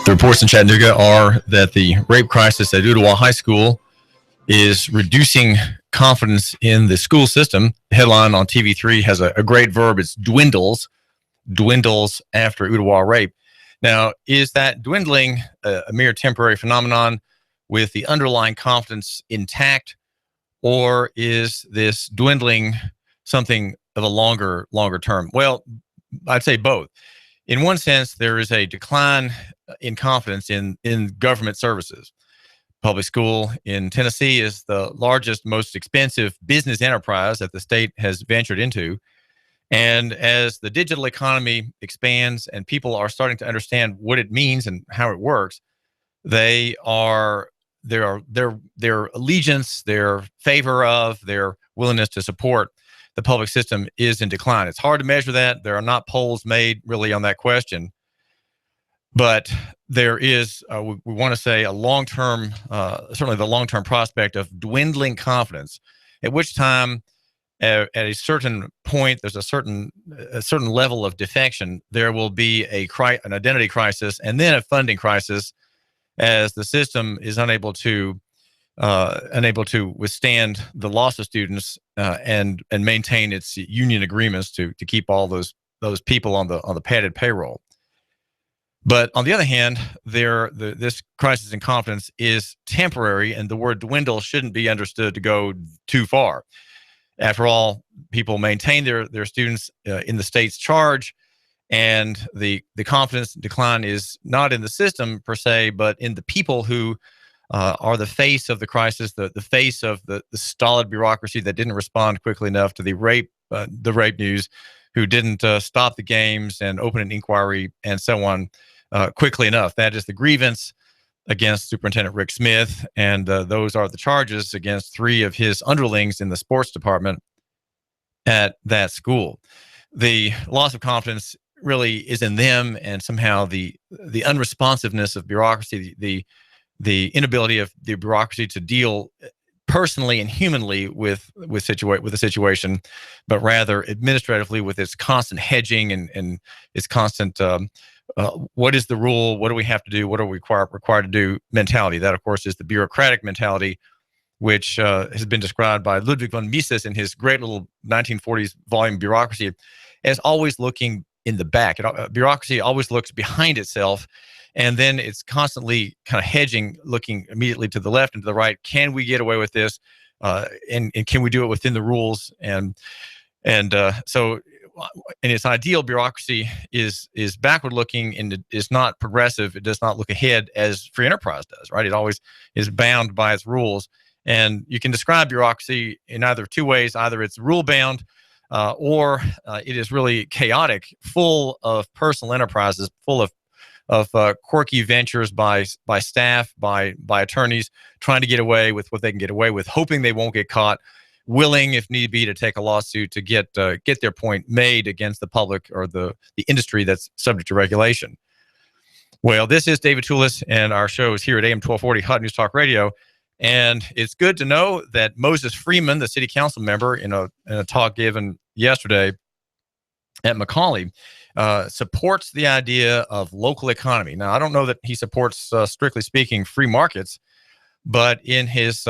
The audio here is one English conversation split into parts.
The reports in Chattanooga are that the rape crisis at Ooltewah High School is reducing confidence in the school system. The headline on TV3 has a great verb. It's dwindles after Ooltewah rape. Now, is that dwindling a mere temporary phenomenon with the underlying confidence intact, or is this dwindling something of a longer term? Well, I'd say both. In one sense, there is a decline in confidence in government services. Public school in Tennessee is the largest, most expensive business enterprise that the state has ventured into. And as the digital economy expands and people are starting to understand what it means and how it works, their allegiance, their favor of, their willingness to support the public system is in decline. It's hard to measure that. There are not polls made really on that question. But there is, we want to say, a long-term, certainly the long-term prospect of dwindling confidence, at which time, at a certain point, there's a certain level of defection. There will be an identity crisis and then a funding crisis, as the system is unable to withstand the loss of students and maintain its union agreements to keep all those people on the padded payroll. But on the other hand, this crisis in confidence is temporary, and the word dwindle shouldn't be understood to go too far. After all, people maintain their students in the state's charge, and the confidence decline is not in the system per se, but in the people who are the face of the crisis, the face of the stolid bureaucracy that didn't respond quickly enough to the rape news, who didn't stop the games and open an inquiry and so on quickly enough. That is the grievance against Superintendent Rick Smith, and those are the charges against 3 of his underlings in the sports department at that school. The loss of confidence really is in them, and somehow the unresponsiveness of bureaucracy, the inability of the bureaucracy to deal personally and humanly with the situation, but rather administratively with its constant hedging and its constant what is the rule? What do we have to do? What are we required to do? Mentality. That, of course, is the bureaucratic mentality, which has been described by Ludwig von Mises in his great little 1940s volume, Bureaucracy, as always looking in the back. Bureaucracy always looks behind itself, and then it's constantly kind of hedging, looking immediately to the left and to the right. Can we get away with this? And can we do it within the rules? So in its ideal, bureaucracy is backward looking and is not progressive. It does not look ahead as free enterprise does, right? It always is bound by its rules. And you can describe bureaucracy in either 2 ways. Either it's rule bound or it is really chaotic, full of personal enterprises, full of quirky ventures by staff, by attorneys, trying to get away with what they can get away with, hoping they won't get caught, willing, if need be, to take a lawsuit to get their point made against the public or the industry that's subject to regulation. Well, this is David Tulis, and our show is here at AM 1240 Hot News Talk Radio. And it's good to know that Moses Freeman, the city council member, in a talk given yesterday at McCallie, supports the idea of local economy. Now, I don't know that he supports, strictly speaking, free markets, but in his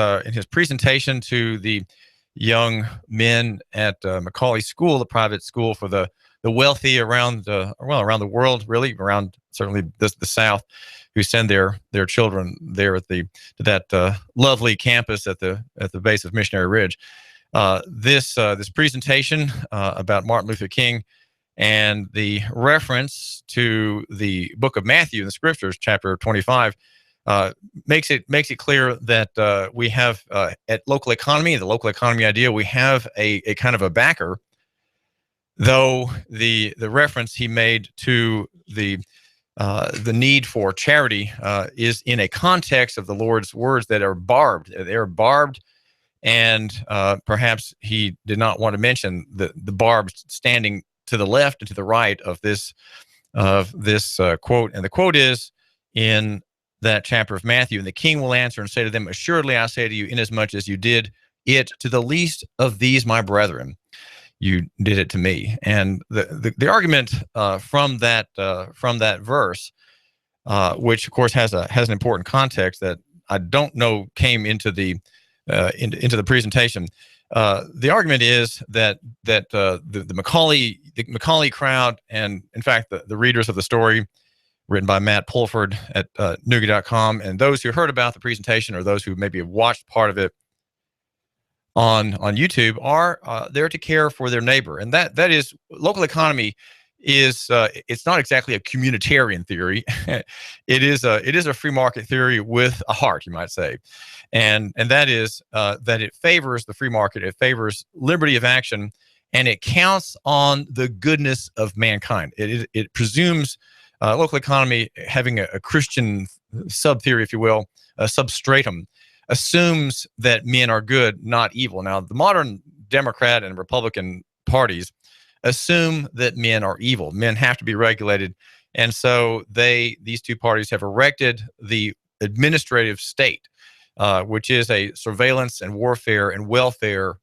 presentation to the young men at McCallie School, the private school for the wealthy around the world, really, around certainly the South, who send their children there at that lovely campus at the base of Missionary Ridge. This presentation about Martin Luther King and the reference to the book of Matthew in the Scriptures, chapter 25. Makes it clear that we have at local economy, the local economy idea, we have a kind of a backer, though the reference he made to the need for charity is in a context of the Lord's words that are barbed. They're barbed, and perhaps he did not want to mention the barbs standing to the left and to the right of this quote. And the quote is in that chapter of Matthew, and the king will answer and say to them, assuredly I say to you, inasmuch as you did it to the least of these my brethren, you did it to me. And the argument from that verse which of course has an important context that I don't know came into the into the presentation. The argument is that the McCallie crowd, and in fact the readers of the story, written by Matt Pulford at Nooga.com, and those who heard about the presentation or those who maybe have watched part of it on YouTube, are there to care for their neighbor, and that is local economy. Is it's not exactly a communitarian theory. It is a free market theory with a heart, you might say, and that is that it favors the free market, it favors liberty of action, and it counts on the goodness of mankind. It presumes local economy, having a Christian sub theory, if you will, a substratum, assumes that men are good, not evil. Now, the modern Democrat and Republican parties assume that men are evil. Men have to be regulated. And so these two parties have erected the administrative state, which is a surveillance and warfare and welfare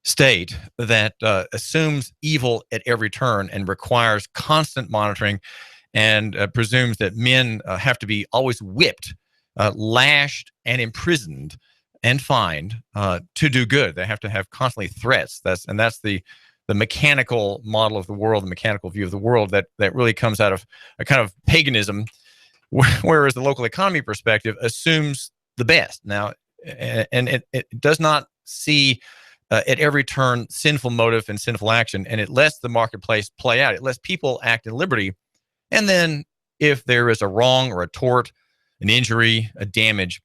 state that assumes evil at every turn and requires constant monitoring, and presumes that men have to be always whipped, lashed, and imprisoned and fined to do good. They have to have constantly threats. That's the mechanical model of the world, the mechanical view of the world that really comes out of a kind of paganism, whereas the local economy perspective assumes the best. Now, and it does not see at every turn sinful motive and sinful action, and it lets the marketplace play out. It lets people act in liberty, and then if there is a wrong or a tort, an injury, a damage,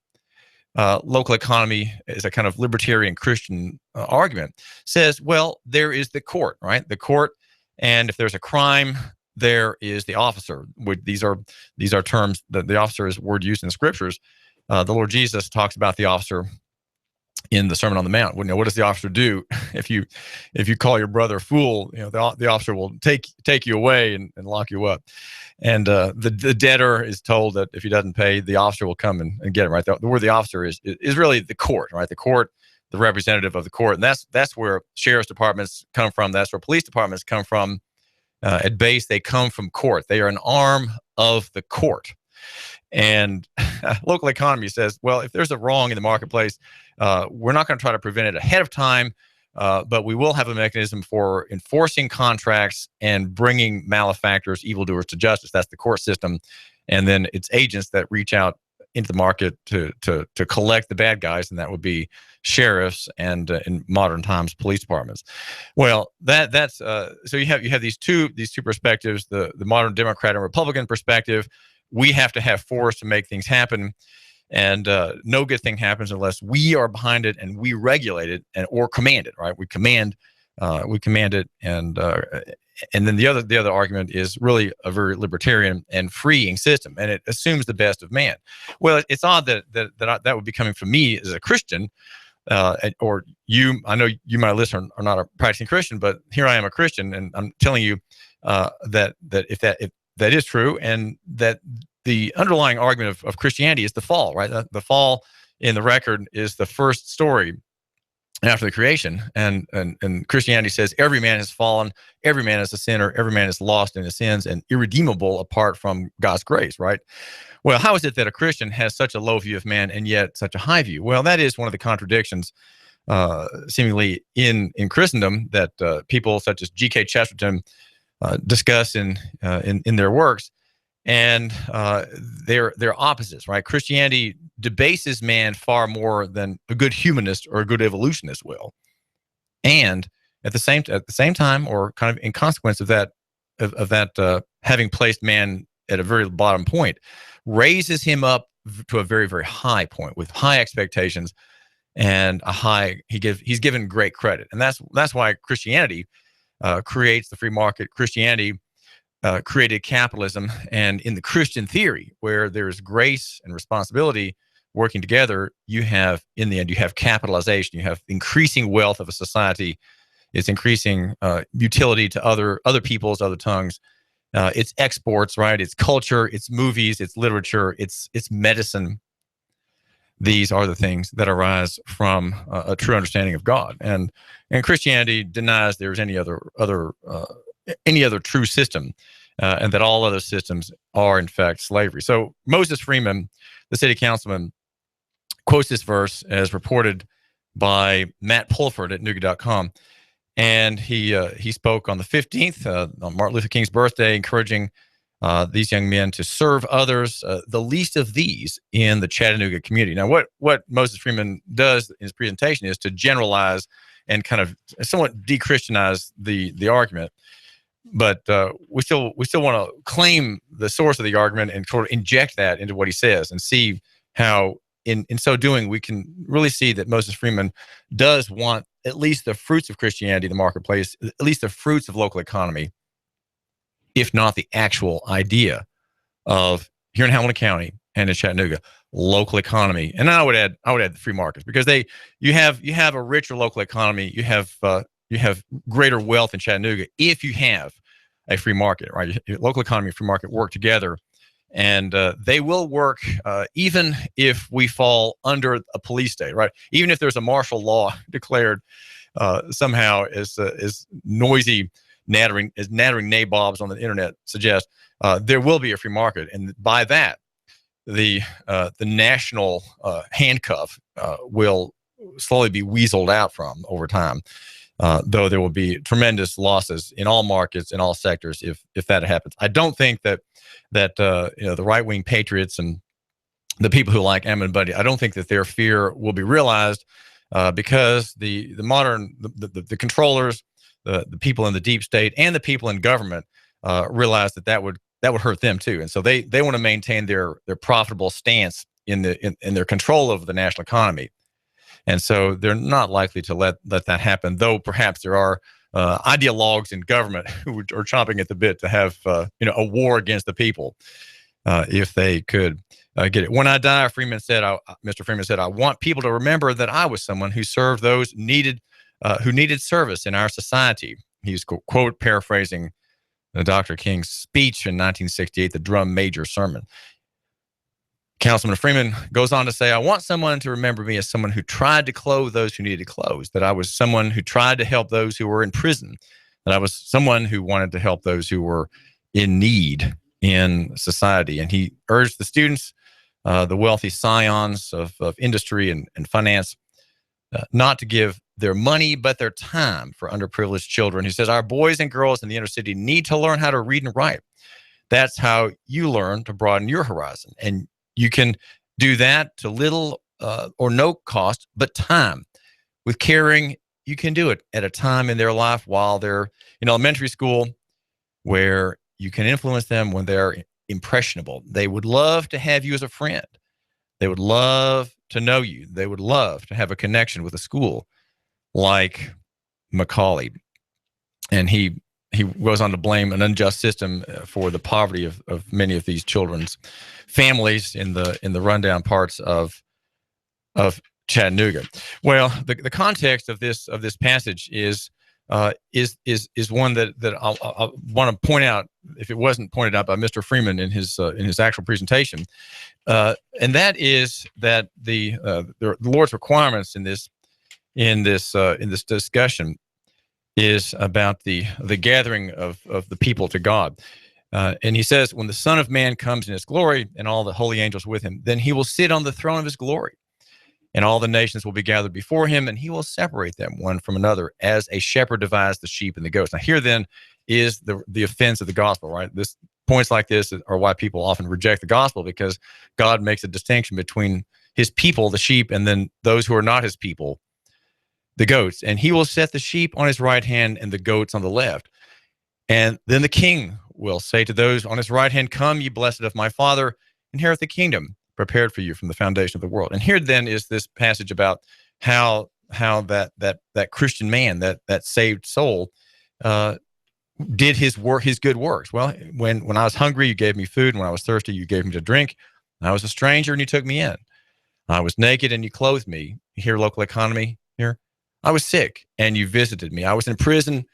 local economy is a kind of libertarian Christian argument, says, well, there is the court, right? The court, and if there's a crime, there is the officer. These are terms that the officer is a word used in the scriptures. The Lord Jesus talks about the officer in the Sermon on the Mount. What does the officer do if you call your brother a fool? The officer will take you away and lock you up. And the debtor is told that if he doesn't pay, the officer will come and get him. Right. The word the officer is really the court. Right. The court, the representative of the court, and that's where sheriff's departments come from. That's where police departments come from. At base, they come from court. They are an arm of the court. And local economy says, well, if there's a wrong in the marketplace, we're not going to try to prevent it ahead of time, but we will have a mechanism for enforcing contracts and bringing malefactors, evildoers to justice. That's the court system. And then it's agents that reach out into the market to collect the bad guys, and that would be sheriffs and in modern times police departments. Well, that's so you have these two perspectives: the modern Democrat and Republican perspective. We have to have force to make things happen, and no good thing happens unless we are behind it and we regulate it or command it. Right? We command it, and then the other argument is really a very libertarian and freeing system, and it assumes the best of man. Well, it's odd that would be coming from me as a Christian, or you. I know you, my listener, are not a practicing Christian, but here I am, a Christian, and I'm telling you that if that is true, and that the underlying argument of Christianity is the fall, right? The fall in the record is the first story after the creation, and Christianity says every man has fallen, every man is a sinner, every man is lost in his sins and irredeemable apart from God's grace, right? Well, how is it that a Christian has such a low view of man and yet such a high view? Well, that is one of the contradictions seemingly in Christendom that people such as G.K. Chesterton discuss in their works, and they're opposites, right? Christianity debases man far more than a good humanist or a good evolutionist will, and at the same time, or kind of in consequence of that, having placed man at a very bottom point, raises him up to a very, very high point with high expectations and he's given great credit, and that's why Christianity creates the free market. Christianity created capitalism, and in the Christian theory, where there's grace and responsibility working together, in the end you have capitalization. You have increasing wealth of a society. It's increasing utility to other peoples, other tongues. It's exports, right? It's culture, it's movies, it's literature, it's medicine. These are the things that arise from a true understanding of God, and Christianity denies there's any other true system. and that all other systems are in fact slavery. So Moses Freeman, the city councilman, quotes this verse as reported by Matt Pulford at Nooga.com. And he spoke on the 15th, on Martin Luther King's birthday, encouraging these young men to serve others, the least of these in the Chattanooga community. Now, what Moses Freeman does in his presentation is to generalize and kind of somewhat de-Christianize the argument. But we still want to claim the source of the argument and sort of inject that into what he says and see how, in so doing, we can really see that Moses Freeman does want at least the fruits of Christianity in the marketplace, at least the fruits of local economy, if not the actual idea of, here in Hamilton County and in Chattanooga, local economy. And I would add the free markets, because you have a richer local economy. You have greater wealth in Chattanooga if you have a free market, right? Your local economy and free market work together, and they will work even if we fall under a police state, right? Even if there's a martial law declared somehow as noisy, nattering nabobs on the internet suggest, there will be a free market, and by that, the national handcuff will slowly be weaseled out from over time. Though there will be tremendous losses in all markets, in all sectors, if that happens. I don't think that the right-wing patriots and the people who like Ammon Buddy, I don't think that their fear will be realized because the controllers, the people in the deep state, and the people in government realize that would hurt them too, and so they want to maintain their profitable stance in their control of the national economy. And so they're not likely to let that happen, though perhaps there are ideologues in government who are chomping at the bit to have a war against the people if they could get it. When I die, Mr. Freeman said, I want people to remember that I was someone who served those who needed service in our society. He's quote paraphrasing Dr. King's speech in 1968, the Drum Major Sermon. Councilman Freeman goes on to say, I want someone to remember me as someone who tried to clothe those who needed clothes, that I was someone who tried to help those who were in prison, that I was someone who wanted to help those who were in need in society. And he urged the students, the wealthy scions of industry and finance, not to give their money but their time for underprivileged children. He says, our boys and girls in the inner city need to learn how to read and write. That's how you learn to broaden your horizon. And you can do that to little or no cost, but time. With caring, you can do it at a time in their life while they're in elementary school, where you can influence them when they're impressionable. They would love to have you as a friend. They would love to know you. They would love to have a connection with a school like McCallie. And he goes on to blame an unjust system for the poverty of many of these children's families in the rundown parts of Chattanooga. Well, the context of this passage is one that I want to point out, if it wasn't pointed out by Mr. Freeman in his actual presentation, and that is that the Lord's requirements in this discussion is about the gathering of the people to God. And he says, when the Son of Man comes in his glory and all the holy angels with him, then he will sit on the throne of his glory. And all the nations will be gathered before him, and he will separate them one from another, as a shepherd divides the sheep and the goats. Now, here then is the offense of the gospel, right? Points like this are why people often reject the gospel, because God makes a distinction between his people, the sheep, and then those who are not his people, the goats. And he will set the sheep on his right hand and the goats on the left. And then the king will say to those on his right hand, come, ye blessed of my Father, inherit the kingdom prepared for you from the foundation of the world. And here then is this passage about how that Christian man, that saved soul, did his good works. Well, when I was hungry, you gave me food, and when I was thirsty, you gave me to drink. I was a stranger, and you took me in. I was naked, and you clothed me. Here, local economy here. I was sick, and you visited me. I was in prison,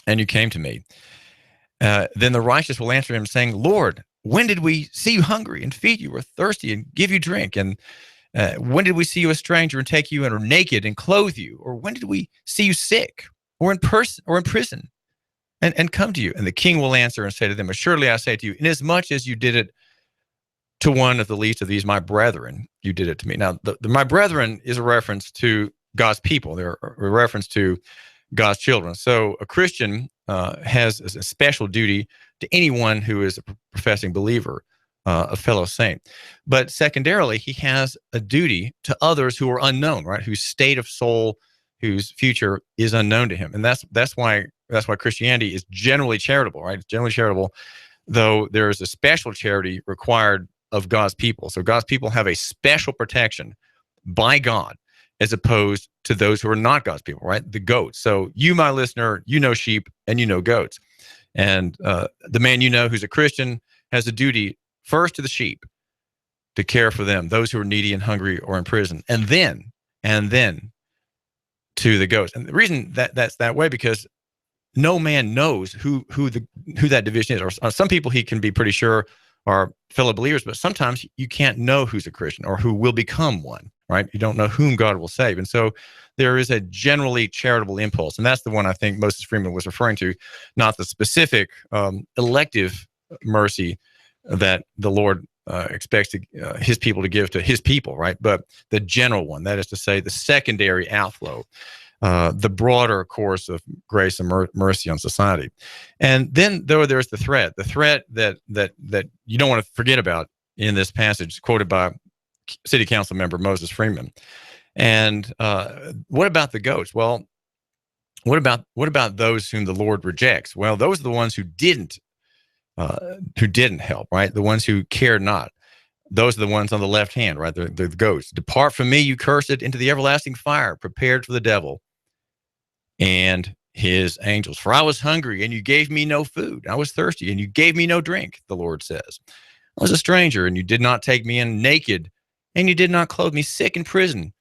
and you came to me. Then the righteous will answer him, saying, Lord, when did we see you hungry and feed you, or thirsty and give you drink? And when did we see you a stranger and take you in, or naked and clothe you? Or when did we see you sick or in prison and come to you. And the king will answer and say to them, assuredly I say to you, inasmuch as you did it to one of the least of these, my brethren, you did it to me. Now, the my brethren is a reference to God's people. They're a reference to God's children. So a Christian has a special duty to anyone who is a professing believer, a fellow saint. But secondarily, he has a duty to others who are unknown, right? Whose state of soul, whose future is unknown to him. And that's why Christianity is generally charitable, right? It's generally charitable, though there is a special charity required of God's people. So God's people have a special protection by God as opposed to those who are not God's people, right? The goats. So you, my listener, you know sheep and you know goats. And the man you know who's a Christian has a duty first to the sheep to care for them, those who are needy and hungry or in prison, and then to the goats. And the reason that that's that way, because no man knows who that division is. Or some people he can be pretty sure are fellow believers, but sometimes you can't know who's a Christian or who will become one, right? You don't know whom God will save. And so there is a generally charitable impulse. And that's the one I think Moses Freeman was referring to, not the specific elective mercy that the Lord expects his people to give to his people, right? But the general one, that is to say, the secondary outflow, the broader course of grace and mercy on society. And then there's the threat that you don't want to forget about in this passage, quoted by City Council member Moses Freeman. And what about the goats? Well, what about those whom the Lord rejects? Well, those are the ones who didn't help, right? The ones who cared not. Those are the ones on the left hand, right? The goats. Depart from me, you cursed, into the everlasting fire, prepared for the devil and his angels. For I was hungry, and you gave me no food. I was thirsty, and you gave me no drink, the Lord says. I was a stranger, and you did not take me in, naked, and you did not clothe me, sick in prison,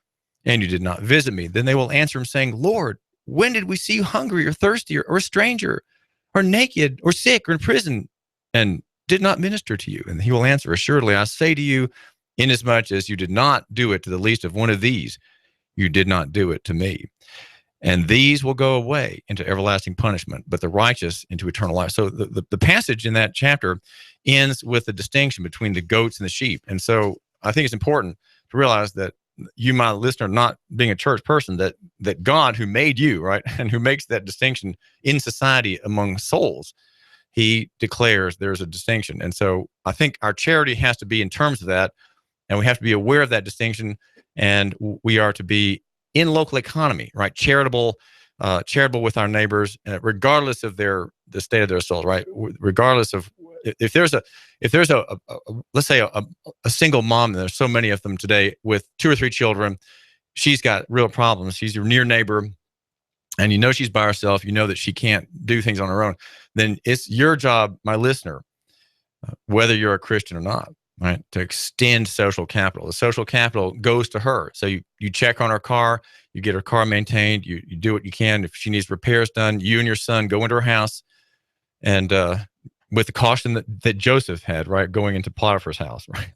and you did not visit me. Then they will answer him, saying, Lord, when did we see you hungry or thirsty or a stranger or naked or sick or in prison and did not minister to you? And he will answer, assuredly, I say to you, inasmuch as you did not do it to the least of one of these, you did not do it to me. And these will go away into everlasting punishment, but the righteous into eternal life. So the passage in that chapter ends with the distinction between the goats and the sheep. And so I think it's important to realize that you, my listener, not being a church person, that God who made you, right, and who makes that distinction in society among souls, he declares there's a distinction. And so I think our charity has to be in terms of that, and we have to be aware of that distinction, and we are to be in local economy, right? Charitable with our neighbors, regardless of the state of their souls, right? Regardless of if there's a let's say a single mom, and there's so many of them today with 2 or 3 children, she's got real problems. She's your near neighbor, and you know she's by herself. You know that she can't do things on her own. Then it's your job, my listener, whether you're a Christian or not, right, to extend social capital. The social capital goes to her. So you check on her car, you get her car maintained, you do what you can. If she needs repairs done, you and your son go into her house, and with the caution that Joseph had, right, going into Potiphar's house, right?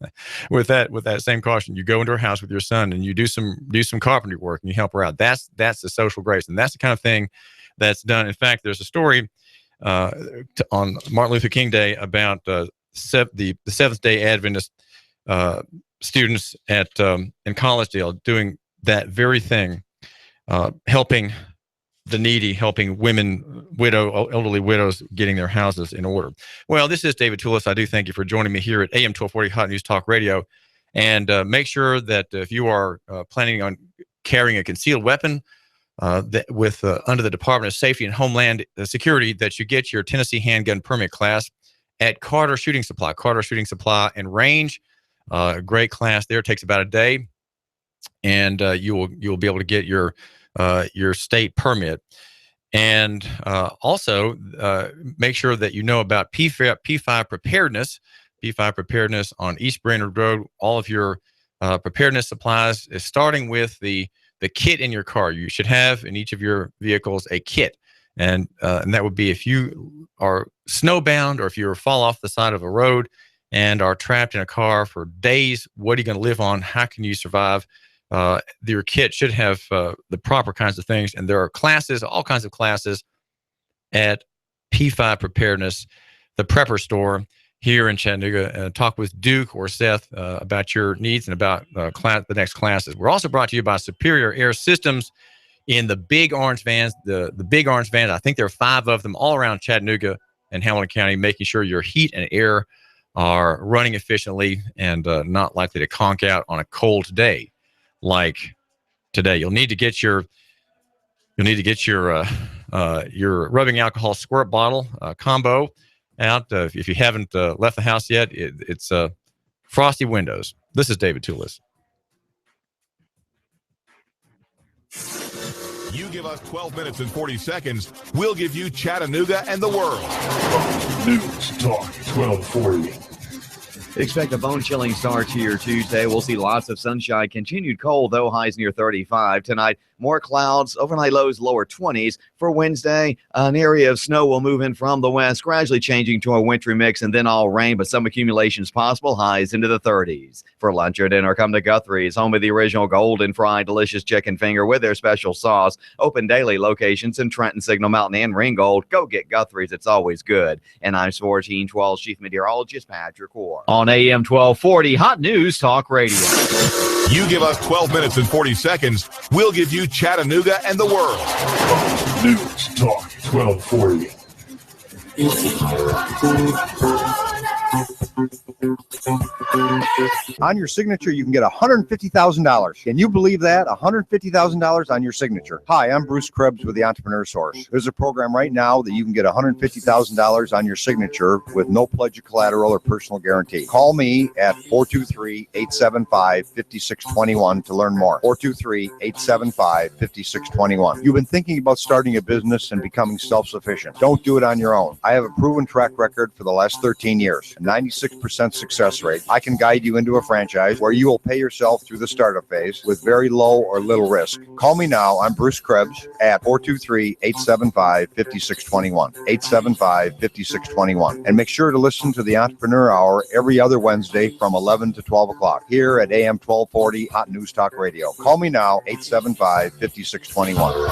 with that same caution, you go into her house with your son and you do some carpentry work and you help her out. That's the social grace, and that's the kind of thing that's done. In fact, there's a story on Martin Luther King Day about the Seventh-day Adventist students in Collegedale doing that very thing, helping the needy, helping elderly widows getting their houses in order. Well, this is David Tulis. I do thank you for joining me here at AM 1240 Hot News Talk Radio. And make sure that if you are planning on carrying a concealed weapon under the Department of Safety and Homeland Security, that you get your Tennessee handgun permit class at Carter Shooting Supply and Range. Great class there. It takes about a day, and you will be able to get your state permit. And also make sure that you know about P5 preparedness. P5 preparedness on East Brainerd Road. All of your preparedness supplies, is starting with the kit in your car. You should have in each of your vehicles a kit. And that would be if you are snowbound or if you fall off the side of a road and are trapped in a car for days. What are you going to live on? How can you survive? Your kit should have the proper kinds of things. And there are classes, all kinds of classes at P5 Preparedness, the prepper store here in Chattanooga. Talk with Duke or Seth about your needs and about the next classes. We're also brought to you by Superior Air Systems in the big orange vans. The big orange vans, I think there are 5 of them all around Chattanooga and Hamilton County, making sure your heat and air are running efficiently and not likely to conk out on a cold day like today. You'll need to get your rubbing alcohol squirt bottle combo out. If you haven't left the house yet, it's frosty windows. This is David Tulis. You give us 12 minutes and 40 seconds, we'll give you Chattanooga and the world. News Talk 1240. Expect a bone-chilling start to your Tuesday. We'll see lots of sunshine, continued cold, though, highs near 35. Tonight, more clouds, overnight lows, lower 20s. For Wednesday, an area of snow will move in from the west, gradually changing to a wintry mix, and then all rain, but some accumulations possible, highs into the 30s. For lunch or dinner, come to Guthrie's, home of the original golden fried delicious chicken finger with their special sauce. Open daily, locations in Trenton, Signal Mountain, and Ringgold. Go get Guthrie's. It's always good. And I'm 1412 Chief Meteorologist Patrick Orr. On AM 1240, Hot News Talk Radio. You give us 12 minutes and 40 seconds, we'll give you Chattanooga and the world. News Talk 1240. On your signature, you can get $150,000. Can you believe that? $150,000 on your signature. Hi, I'm Bruce Krebs with the Entrepreneur Source. There's a program right now that you can get $150,000 on your signature with no pledge of collateral or personal guarantee. Call me at 423-875-5621 to learn more. 423-875-5621. You've been thinking about starting a business and becoming self-sufficient. Don't do it on your own. I have a proven track record for the last 13 years, a 96% success rate. I can guide you into a franchise where you will pay yourself through the startup phase with very low or little risk. Call me now. I'm Bruce Krebs at 423-875-5621. 875-5621. And make sure to listen to the Entrepreneur Hour every other Wednesday from 11 to 12 o'clock here at AM 1240 Hot News Talk Radio. Call me now, 875-5621.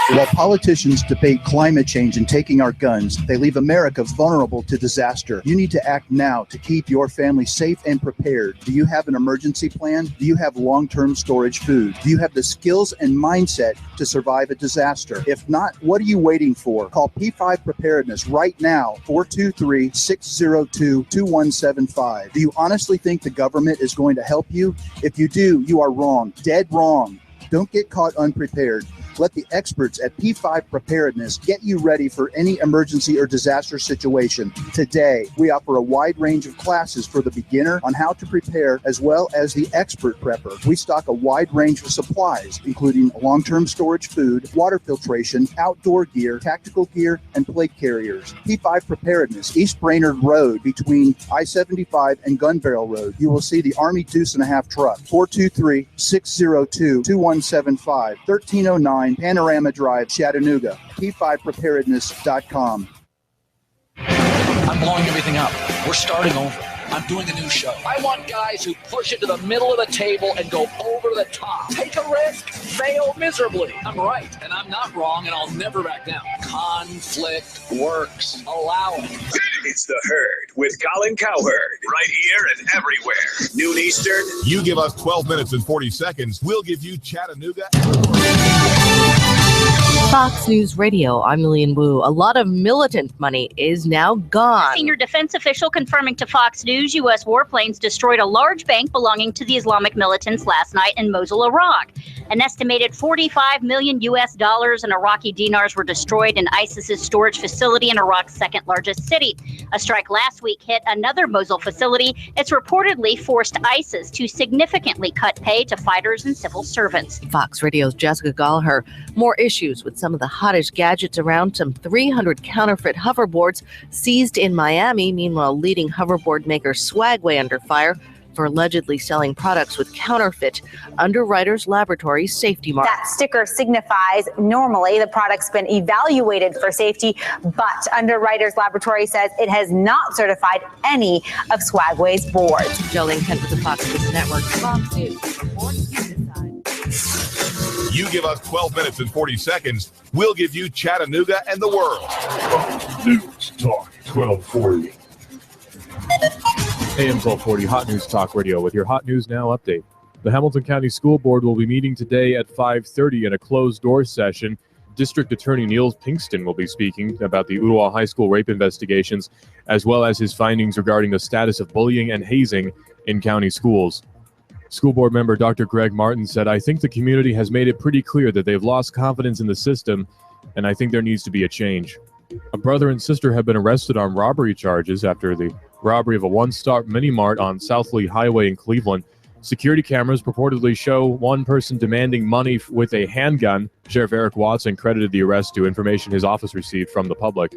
While politicians debate climate change and taking our guns, they leave America vulnerable to disaster. You need to act now to keep your family safe and prepared. Do you have an emergency plan? Do you have long-term storage food? Do you have the skills and mindset to survive a disaster? If not, what are you waiting for? Call P5 Preparedness right now, 423-602-2175. Do you honestly think the government is going to help you? If you do, you are wrong, dead wrong. Don't get caught unprepared. Let the experts at P5 Preparedness get you ready for any emergency or disaster situation. Today, we offer a wide range of classes for the beginner on how to prepare, as well as the expert prepper. We stock a wide range of supplies, including long-term storage food, water filtration, outdoor gear, tactical gear, and plate carriers. P5 Preparedness, East Brainerd Road between I-75 and Gun Barrel Road. You will see the Army Deuce and a Half truck, 423-602-2175, 1309 Panorama Drive, Chattanooga, P5Preparedness.com. I'm blowing everything up. We're starting over. I'm doing a new show. I want guys who push it to the middle of the table and go over the top. Take a risk, fail miserably. I'm right, and I'm not wrong, and I'll never back down. Conflict works. Allow it. It's The Herd with Colin Cowherd. Right here and everywhere. Noon Eastern. You give us 12 minutes and 40 seconds, we'll give you Chattanooga. Fox News Radio, I'm Lillian Wu. A lot of militant money is now gone. Senior defense official confirming to Fox News U.S. warplanes destroyed a large bank belonging to the Islamic militants last night in Mosul, Iraq. An estimated $45 million U.S. dollars in Iraqi dinars were destroyed in ISIS's storage facility in Iraq's second largest city. A strike last week hit another Mosul facility. It's reportedly forced ISIS to significantly cut pay to fighters and civil servants. Fox Radio's Jessica Gallagher. More issues with some of the hottest gadgets around. Some 300 counterfeit hoverboards seized in Miami. Meanwhile, leading hoverboard maker Swagway under fire for allegedly selling products with counterfeit Underwriters Laboratories safety marks. That sticker signifies normally the product's been evaluated for safety, but Underwriters Laboratory says it has not certified any of Swagway's boards. Jolene Kent with the Fox News Network. Fox News. You give us 12 minutes and 40 seconds, we'll give you Chattanooga and the world. Fox News Talk 1240. AM 1240 Hot News Talk Radio with your Hot News Now update. The Hamilton County School Board will be meeting today at 5:30 in a closed-door session. District Attorney Neil Pinkston will be speaking about the Ottawa High School rape investigations, as well as his findings regarding the status of bullying and hazing in county schools. School Board member Dr. Greg Martin said, "I think the community has made it pretty clear that they've lost confidence in the system, and I think there needs to be a change." A brother and sister have been arrested on robbery charges after the robbery of a one-stop mini-mart on South Lee Highway in Cleveland. Security cameras purportedly show one person demanding money with a handgun. Sheriff Eric Watson credited the arrest to information his office received from the public.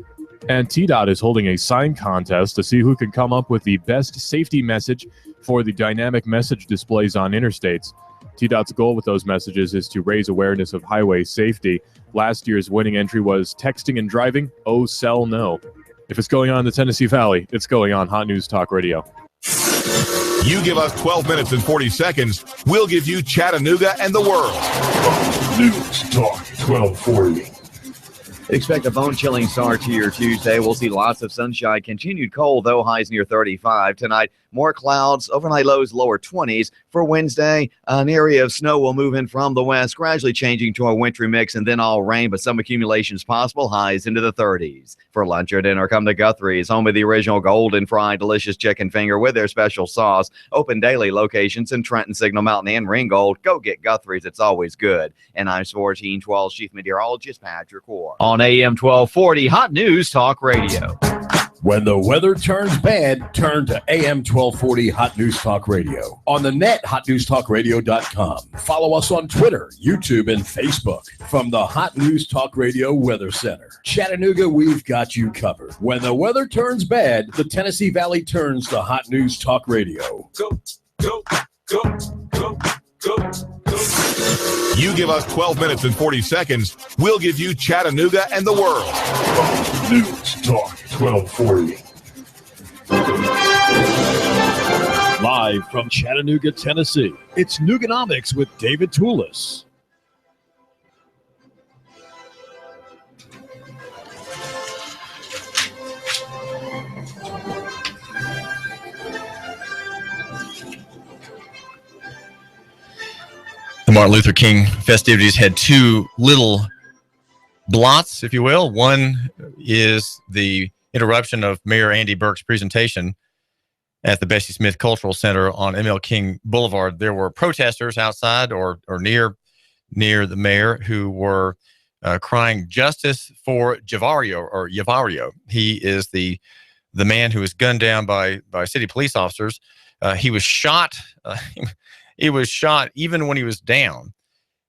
And TDOT is holding a sign contest to see who can come up with the best safety message for the dynamic message displays on interstates. TDOT's goal with those messages is to raise awareness of highway safety. Last year's winning entry was "Texting and driving, oh, sell no." If it's going on in the Tennessee Valley, it's going on Hot News Talk Radio. You give us 12 minutes and 40 seconds, we'll give you Chattanooga and the world. Fox News Talk 1240. Expect a bone-chilling start to your Tuesday. We'll see lots of sunshine. Continued cold, though, highs near 35. Tonight, more clouds, overnight lows lower 20s. For Wednesday, an area of snow will move in from the west, gradually changing to a wintry mix and then all rain, but some accumulations possible, highs into the 30s. For lunch or dinner, come to Guthrie's, home of the original golden fried delicious chicken finger with their special sauce. Open daily locations in Trenton, Signal Mountain, and Ringgold. Go get Guthrie's. It's always good. And I'm 1412 Chief Meteorologist Patrick Ward. On AM 1240, Hot News Talk Radio. When the weather turns bad, turn to AM 1240 Hot News Talk Radio. On the net, hotnewstalkradio.com. Follow us on Twitter, YouTube, and Facebook. From the Hot News Talk Radio Weather Center. Chattanooga, we've got you covered. When the weather turns bad, the Tennessee Valley turns to Hot News Talk Radio. Go, go, go, go, go, go. You give us 12 minutes and 40 seconds, we'll give you Chattanooga and the world. Fox News Talk 1240. Live from Chattanooga, Tennessee, it's Nooganomics with David Tulis. The Martin Luther King festivities had two little blots, if you will. One is the interruption of Mayor Andy Burke's presentation at the Bessie Smith Cultural Center on ML King Boulevard. There were protesters outside or near the mayor who were crying justice for Yavario. He is the man who was gunned down by city police officers. He was shot. He was shot even when he was down.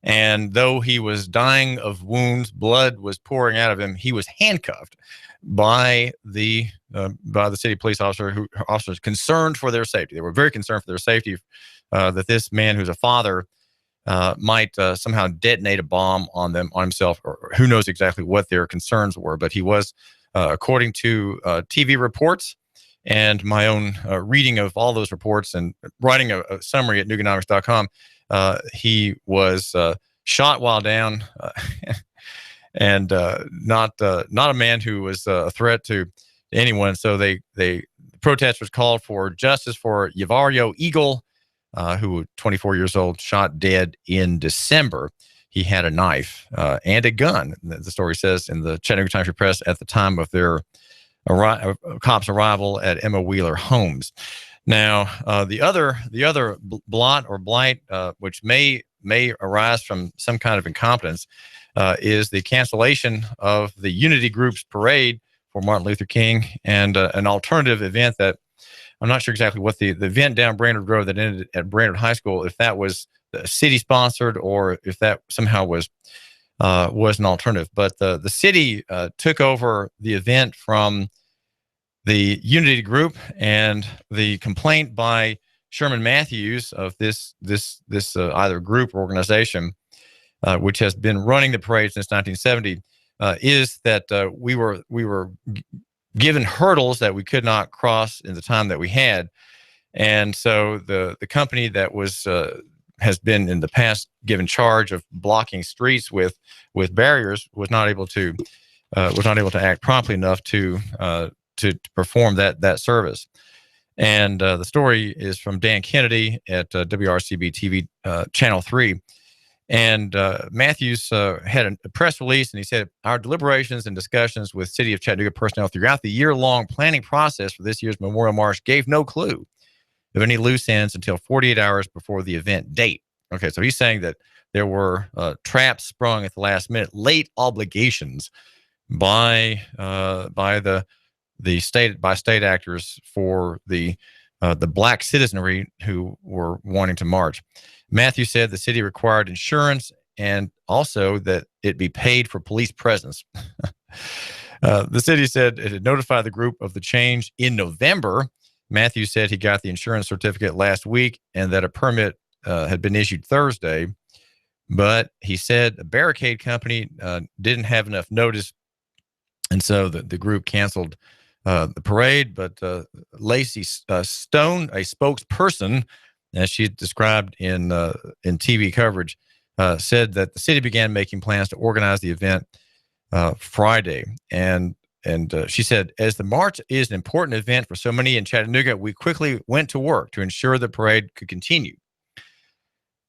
And though he was dying of wounds, blood was pouring out of him, he was handcuffed by the city police officers concerned for their safety. They were very concerned for their safety, that this man who's a father might somehow detonate a bomb on himself, or who knows exactly what their concerns were. But he was, according to TV reports, and my own reading of all those reports and writing a summary at Nooganomics.com, he was shot while down, and not a man who was a threat to anyone. So the protesters called for justice for Yavario Eagle, who was 24 years old, shot dead in December. He had a knife and a gun, the story says in the Chattanooga Times Free Press, at the time of their cops' arrival at Emma Wheeler Homes. Now, the other blot or blight, which may arise from some kind of incompetence, is the cancellation of the Unity Group's parade for Martin Luther King, and an alternative event that I'm not sure exactly what the event down Brainerd Road that ended at Brainerd High School, if that was city sponsored or if that somehow was an alternative. But the city took over the event from the Unity Group, and the complaint by Sherman Matthews of this either group or organization, which has been running the parade since 1970, is that we were given hurdles that we could not cross in the time that we had, and so the company that was has been in the past given charge of blocking streets with barriers, was not able to act promptly enough to perform that service. And the story is from Dan Kennedy at WRCB TV Channel 3. And Matthews had a press release, and he said, our deliberations and discussions with City of Chattanooga personnel throughout the year-long planning process for this year's Memorial March gave no clue of any loose ends until 48 hours before the event date. Okay, so he's saying that there were traps sprung at the last minute, late obligations by state actors for the black citizenry who were wanting to march. Matthew said the city required insurance and also that it be paid for police presence. The city said it had notified the group of the change in November. Matthew said he got the insurance certificate last week and that a permit had been issued Thursday. But he said the barricade company didn't have enough notice, and so the group canceled the parade. But Lacey Stone, a spokesperson, as she described in TV coverage, said that the city began making plans to organize the event Friday. And she said, as the march is an important event for so many in Chattanooga, we quickly went to work to ensure the parade could continue,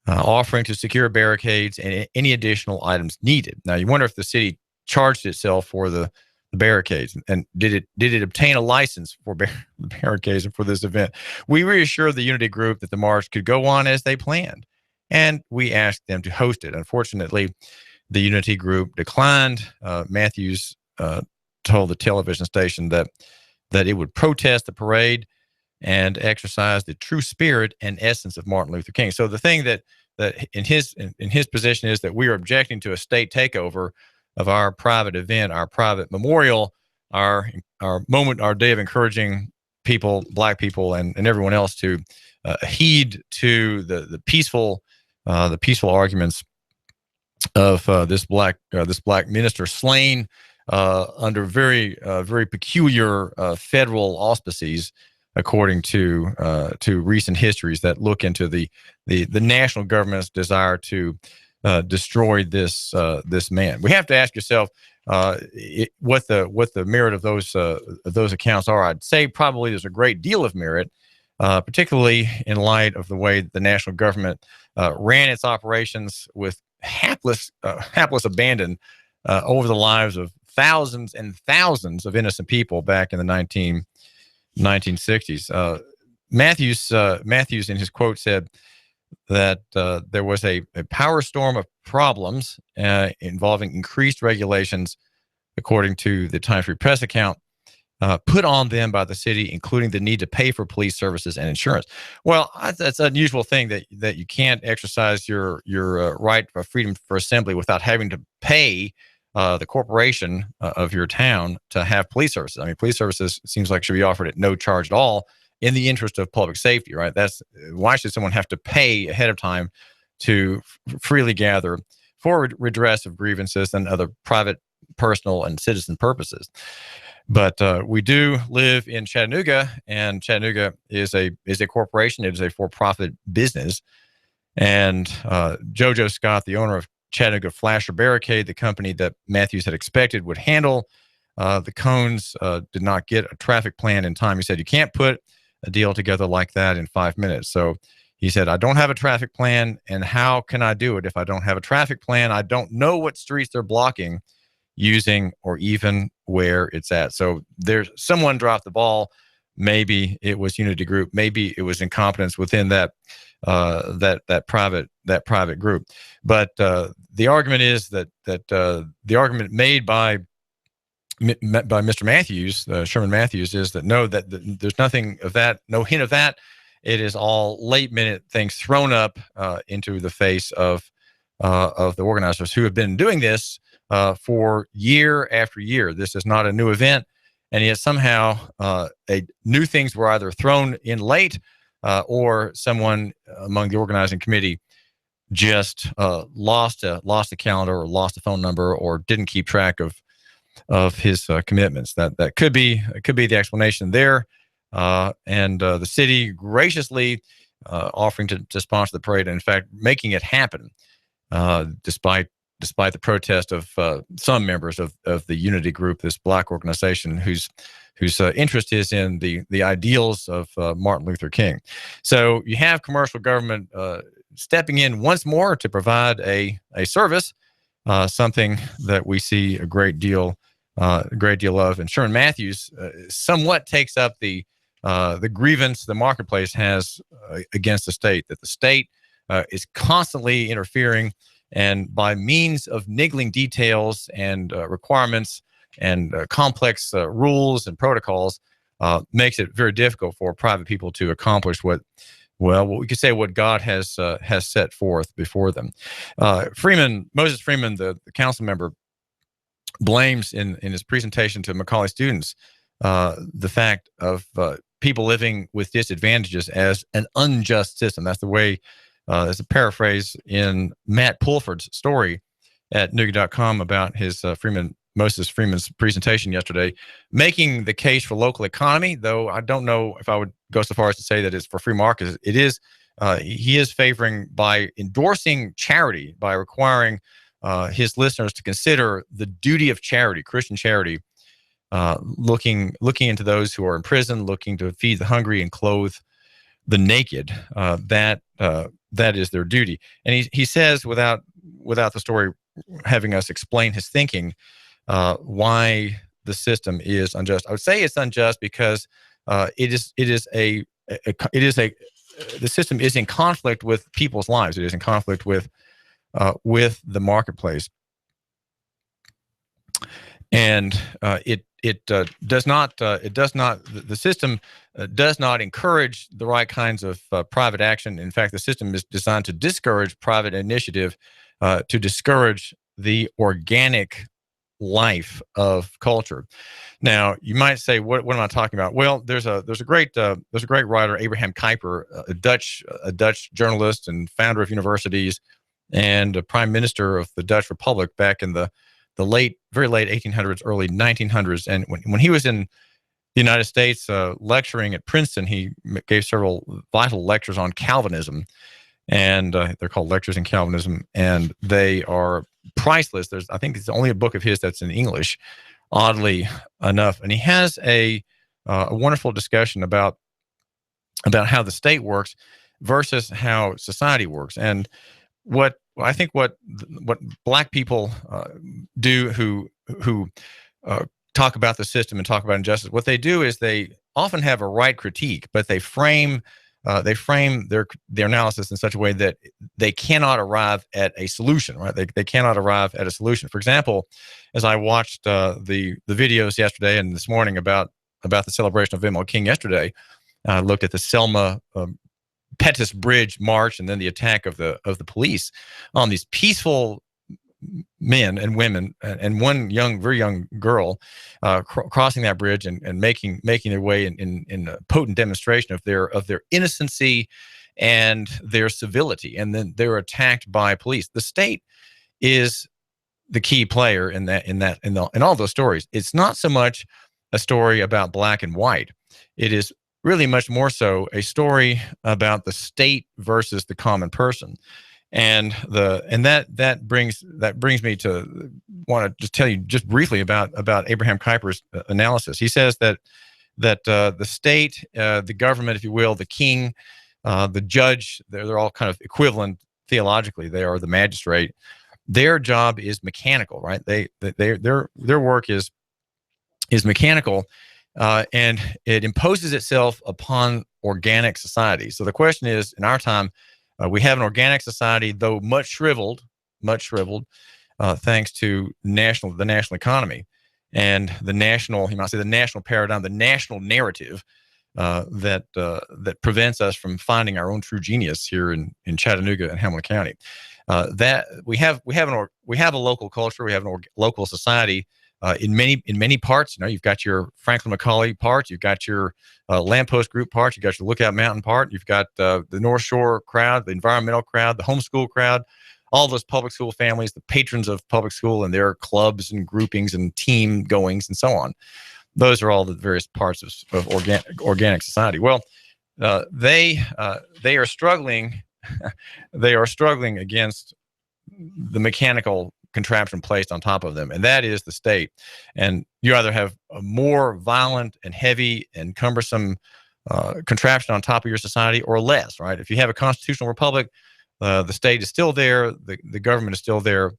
offering to secure barricades and any additional items needed. Now, you wonder if the city charged itself for the barricades, and did it obtain a license for barricades for this event? We reassured the Unity Group that the march could go on as they planned, and we asked them to host it. Unfortunately, the Unity Group declined. Matthews told the television station that it would protest the parade and exercise the true spirit and essence of Martin Luther King. So the thing that in his position is that we are objecting to a state takeover of our private event, our private memorial, our moment, our day of encouraging people, black people, and everyone else to heed to the peaceful arguments of this black minister slain under very peculiar federal auspices, according to recent histories that look into the national government's desire to destroy this man. We have to ask yourself what the merit of those accounts are. I'd say probably there's a great deal of merit, particularly in light of the way the national government ran its operations with hapless abandon over the lives of thousands and thousands of innocent people back in the 1960s. Matthews in his quote said that there was a power storm of problems involving increased regulations, according to the Times Free Press account, put on them by the city, including the need to pay for police services and insurance. Well, that's an unusual thing that you can't exercise your right of freedom for assembly without having to pay the corporation of your town to have police services. I mean, police services seems like should be offered at no charge at all, in the interest of public safety, right? Why should someone have to pay ahead of time to freely gather for redress of grievances and other private, personal, and citizen purposes? But we do live in Chattanooga, and Chattanooga is a corporation. It is a for-profit business. And JoJo Scott, the owner of Chattanooga Flasher Barricade, the company that Matthews had expected would handle the cones, did not get a traffic plan in time. He said, you can't put a deal together like that in 5 minutes. So he said, I don't have a traffic plan, and how can I do it if I don't have a traffic plan? I don't know what streets they're blocking, using, or even where it's at. So there's someone dropped the ball. Maybe it was Unity Group. Maybe it was incompetence within that private group. But the argument is that the argument made by Mr. Matthews, Sherman Matthews, is that no, that there's nothing of that, no hint of that. It is all late minute things thrown up into the face of the organizers who have been doing this for year after year. This is not a new event, and yet somehow new things were either thrown in late or someone among the organizing committee just lost a calendar or lost a phone number or didn't keep track of his commitments. That could be the explanation there. And the city graciously offering to sponsor the parade, and in fact making it happen, despite the protest of some members of the Unity Group, this black organization whose interest is in the ideals of Martin Luther King. So you have commercial government stepping in once more to provide a service, something that we see a great deal of. And Sherman Matthews somewhat takes up the grievance the marketplace has against the state, that the state is constantly interfering, and by means of niggling details and requirements and complex rules and protocols, makes it very difficult for private people to accomplish what we could say what God has set forth before them. Moses Freeman, the council member, blames in his presentation to McCallie students the fact of people living with disadvantages as an unjust system. That's the way, there's a paraphrase in Matt Pulford's story at Nooga.com about his Moses Freeman's presentation yesterday, making the case for local economy, though I don't know if I would go so far as to say that it's for free market. It is, he is favoring by endorsing charity, by requiring his listeners to consider the duty of charity, Christian charity, looking into those who are in prison, looking to feed the hungry and clothe the naked. That is their duty. And he says, without the story having us explain his thinking, why the system is unjust. I would say it's unjust because the system is in conflict with people's lives. It is in conflict with the marketplace, and the system does not encourage the right kinds of private action. In fact, the system is designed to discourage private initiative, to discourage the organic life of culture. Now, you might say, what am I talking about? Well, there's a great writer, Abraham Kuyper, a Dutch journalist and founder of universities, and a prime minister of the Dutch Republic back in the very late 1800s, early 1900s. And when he was in the United States lecturing at Princeton, he gave several vital lectures on Calvinism, and they're called Lectures in Calvinism, and they are priceless. I think it's only a book of his that's in English, oddly enough, and he has a wonderful discussion about how the state works versus how society works. And what black people do who talk about the system and talk about injustice, what they do is they often have a right critique, but they frame their analysis in such a way that they cannot arrive at a solution, right? They cannot arrive at a solution. For example, as I watched the videos yesterday and this morning about the celebration of ML King yesterday, I looked at the Selma Pettus Bridge march and then the attack of the police on these peaceful men and women and one very young girl crossing that bridge and making their way in a potent demonstration of their innocency and their civility, and then they're attacked by police. The state is the key player in all those stories. It's not so much a story about black and white. It is really much more so a story about the state versus the common person. And that brings me to want to just tell you just briefly about Abraham Kuyper's analysis. He says that the state, the government, if you will, the king, the judge, they're all kind of equivalent theologically. They are the magistrate. Their job is mechanical, right? Their work is mechanical, and it imposes itself upon organic society. So the question is, in our time, we have an organic society, though much shriveled, thanks to the national economy and the national, you might say, the national paradigm, the national narrative that prevents us from finding our own true genius here in Chattanooga and Hamilton County. That we have a local culture, we have a local society. In many parts, you've got your Franklin McCallie part, you've got your Lamppost Group part, you've got your Lookout Mountain part, you've got the North Shore crowd, the environmental crowd, the homeschool crowd, all those public school families, the patrons of public school and their clubs and groupings and team goings and so on. Those are all the various parts of organic society. Well, they are struggling. They are struggling against the mechanical contraption placed on top of them, and that is the state. And you either have a more violent and heavy and cumbersome contraption on top of your society, or less. Right? If you have a constitutional republic, the state is still there, the government is still there,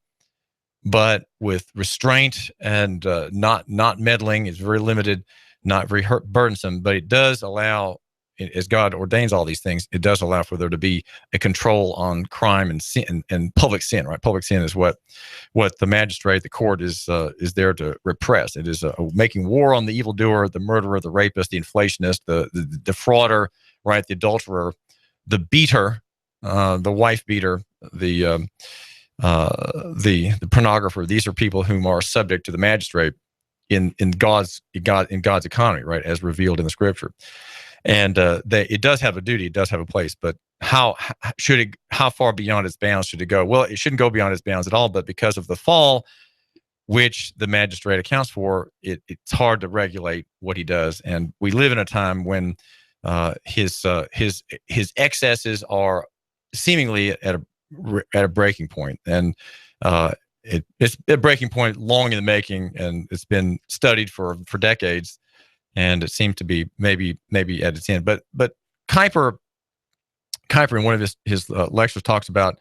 but with restraint and not meddling. It's very limited, not very burdensome, but it does allow, as God ordains all these things, it does allow for there to be a control on crime and sin and public sin. Right, public sin is what the magistrate, the court is there to repress. It is making war on the evildoer, the murderer, the rapist, the inflationist, the defrauder, right, the adulterer, the beater, the wife beater, the pornographer. These are people whom are subject to the magistrate in God's economy, right, as revealed in the Scripture. And it does have a duty, it does have a place, but how far beyond its bounds should it go? Well, it shouldn't go beyond its bounds at all, but because of the fall, which the magistrate accounts for, it's hard to regulate what he does. And we live in a time when his excesses are seemingly at a breaking point, and it's a breaking point long in the making, and it's been studied for decades. And it seemed to be maybe at its end. But Kuyper in one of his lectures talks about,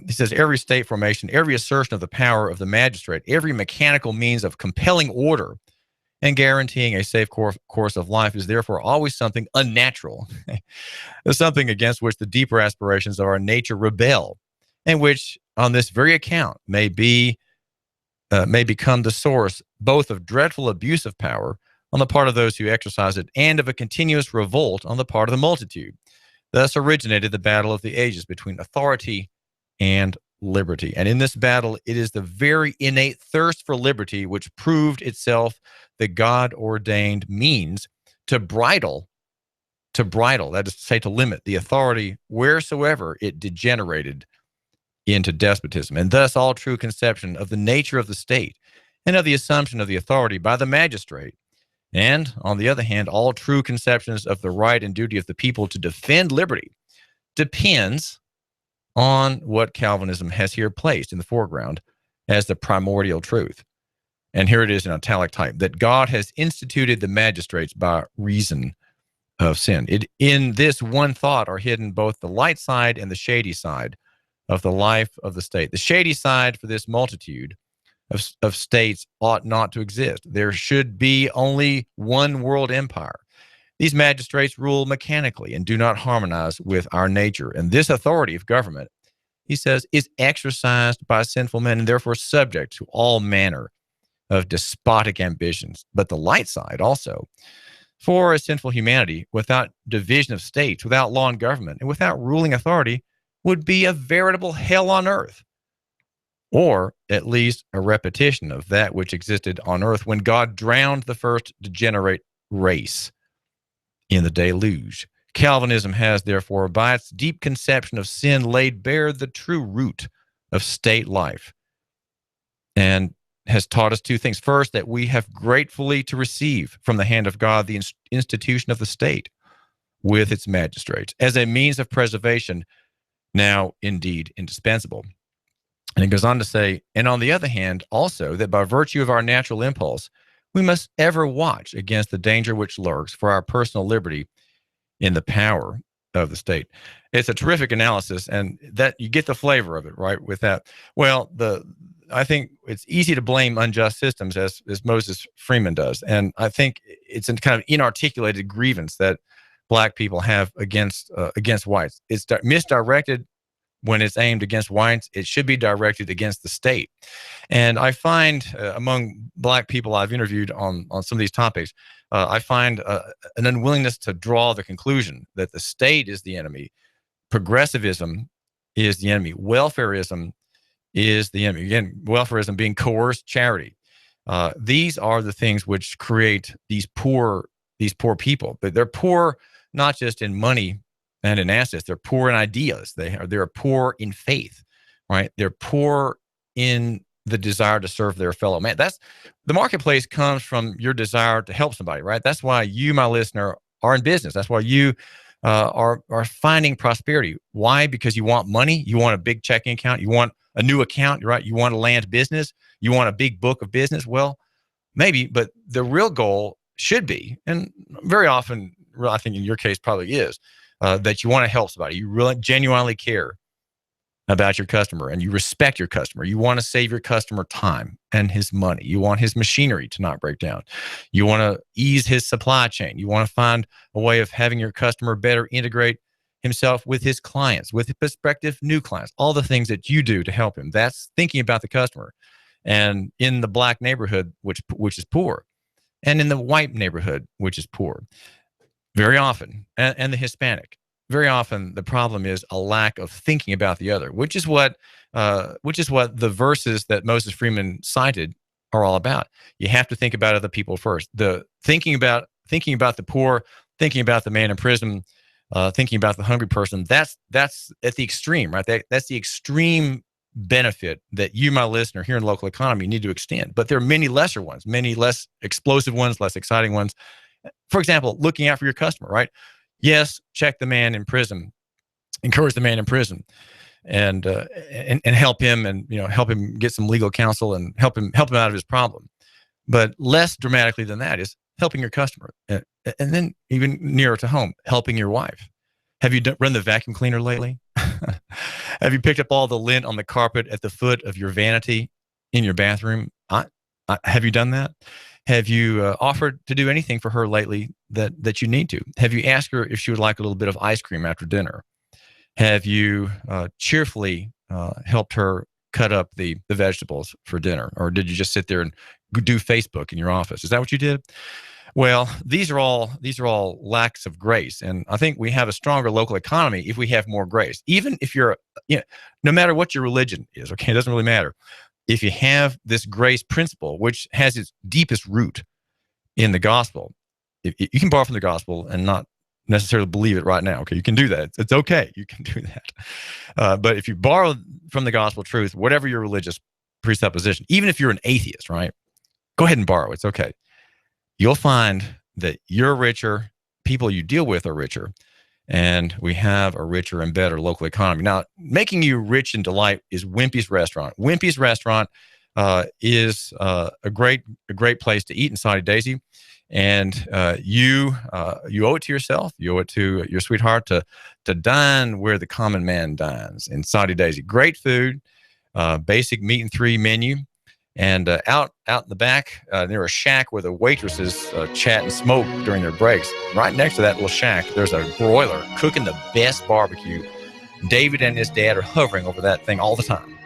he says, every state formation, every assertion of the power of the magistrate, every mechanical means of compelling order and guaranteeing a safe course of life is therefore always something unnatural. There's something against which the deeper aspirations of our nature rebel, and which on this very account may become the source both of dreadful abuse of power on the part of those who exercise it, and of a continuous revolt on the part of the multitude. Thus originated the battle of the ages between authority and liberty. And in this battle, it is the very innate thirst for liberty which proved itself the God-ordained means to bridle, that is to say, to limit the authority wheresoever it degenerated into despotism. And thus all true conception of the nature of the state and of the assumption of the authority by the magistrate, and, on the other hand, all true conceptions of the right and duty of the people to defend liberty, depends on what Calvinism has here placed in the foreground as the primordial truth. And here it is in italic type, that God has instituted the magistrates by reason of sin. In this one thought are hidden both the light side and the shady side of the life of the state. The shady side for this multitude of states ought not to exist. There should be only one world empire. These magistrates rule mechanically and do not harmonize with our nature. And this authority of government, he says, is exercised by sinful men and therefore subject to all manner of despotic ambitions. But the light side also, for a sinful humanity without division of states, without law and government, and without ruling authority, would be a veritable hell on earth, or at least a repetition of that which existed on earth when God drowned the first degenerate race in the deluge. Calvinism has, therefore, by its deep conception of sin, laid bare the true root of state life, and has taught us two things. First, that we have gratefully to receive from the hand of God the institution of the state with its magistrates as a means of preservation, now indeed indispensable. And it goes on to say, and on the other hand, also, that by virtue of our natural impulse, we must ever watch against the danger which lurks for our personal liberty in the power of the state. It's a terrific analysis, and that you get the flavor of it, right, with that. Well, I think it's easy to blame unjust systems, as Moses Freeman does. And I think it's a kind of inarticulated grievance that black people have against whites. It's misdirected. When it's aimed against whites, it should be directed against the state. And I find among black people I've interviewed on some of these topics, I find an unwillingness to draw the conclusion that the state is the enemy, progressivism is the enemy, welfarism is the enemy. Again, welfarism being coerced charity. These are the things which create these poor people. But they're poor not just in money and in assets. They're poor in ideas. They're poor in faith, right? They're poor in the desire to serve their fellow man. That's the marketplace comes from your desire to help somebody, right? That's why you, my listener, are in business. That's why you are finding prosperity. Why? Because you want money. You want a big checking account. You want a new account, right? You want to land business. You want a big book of business. Well, maybe, but the real goal should be, and very often, I think in your case probably is, that you want to help somebody. You really genuinely care about your customer and you respect your customer. You want to save your customer time and his money. You want his machinery to not break down. You want to ease his supply chain. You want to find a way of having your customer better integrate himself with his clients, with prospective new clients, all the things that you do to help him. That's thinking about the customer. And in the black neighborhood, which is poor, and in the white neighborhood, which is poor, very often, and the Hispanic, very often the problem is a lack of thinking about the other, which is what the verses that Moses Freeman cited are all about. You have to think about other people first. The thinking about the poor, thinking about the man in prison, thinking about the hungry person. That's at the extreme, right? That's the extreme benefit that you, my listener, here in local economy need to extend. But there are many lesser ones, many less explosive ones, less exciting ones. For example, looking out for your customer, right? Yes, check the man in prison, encourage the man in prison, and help him, and help him get some legal counsel and help him out of his problem. But less dramatically than that is helping your customer, and then even nearer to home, helping your wife. Have you run the vacuum cleaner lately? Have you picked up all the lint on the carpet at the foot of your vanity in your bathroom? Have you done that? Have you offered to do anything for her lately that you need to? Have you asked her if she would like a little bit of ice cream after dinner? Have you cheerfully helped her cut up the vegetables for dinner? Or did you just sit there and do Facebook in your office? Is that what you did? Well, these are all lacks of grace. And I think we have a stronger local economy if we have more grace. Even if you're, no matter what your religion is, okay, it doesn't really matter. If you have this grace principle, which has its deepest root in the gospel, you can borrow from the gospel and not necessarily believe it right now. Okay, you can do that. It's okay. You can do that. But if you borrow from the gospel truth, whatever your religious presupposition, even if you're an atheist, right, go ahead and borrow. It's okay. You'll find that you're richer, people you deal with are richer, and we have a richer and better local economy. Now, making you rich in delight is Wimpy's Restaurant. Wimpy's Restaurant is a great place to eat in Soddy Daisy, and you owe it to yourself. You owe it to your sweetheart to dine where the common man dines in Soddy Daisy. Great food, basic meat and three menu. And out in the back, near a shack where the waitresses chat and smoke during their breaks. Right next to that little shack, there's a broiler cooking the best barbecue. David and his dad are hovering over that thing all the time.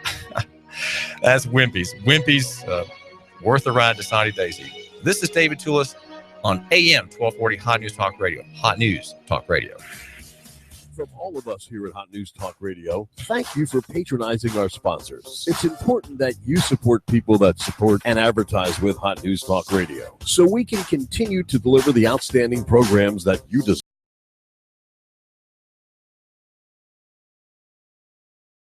That's Wimpy's. Wimpy's, worth the ride to Soddy Daisy. This is David Tulis on AM 1240 Hot News Talk Radio. Hot News Talk Radio. From all of us here at Hot News Talk Radio, thank you for patronizing our sponsors. It's important that you support people that support and advertise with Hot News Talk Radio, so we can continue to deliver the outstanding programs that you deserve.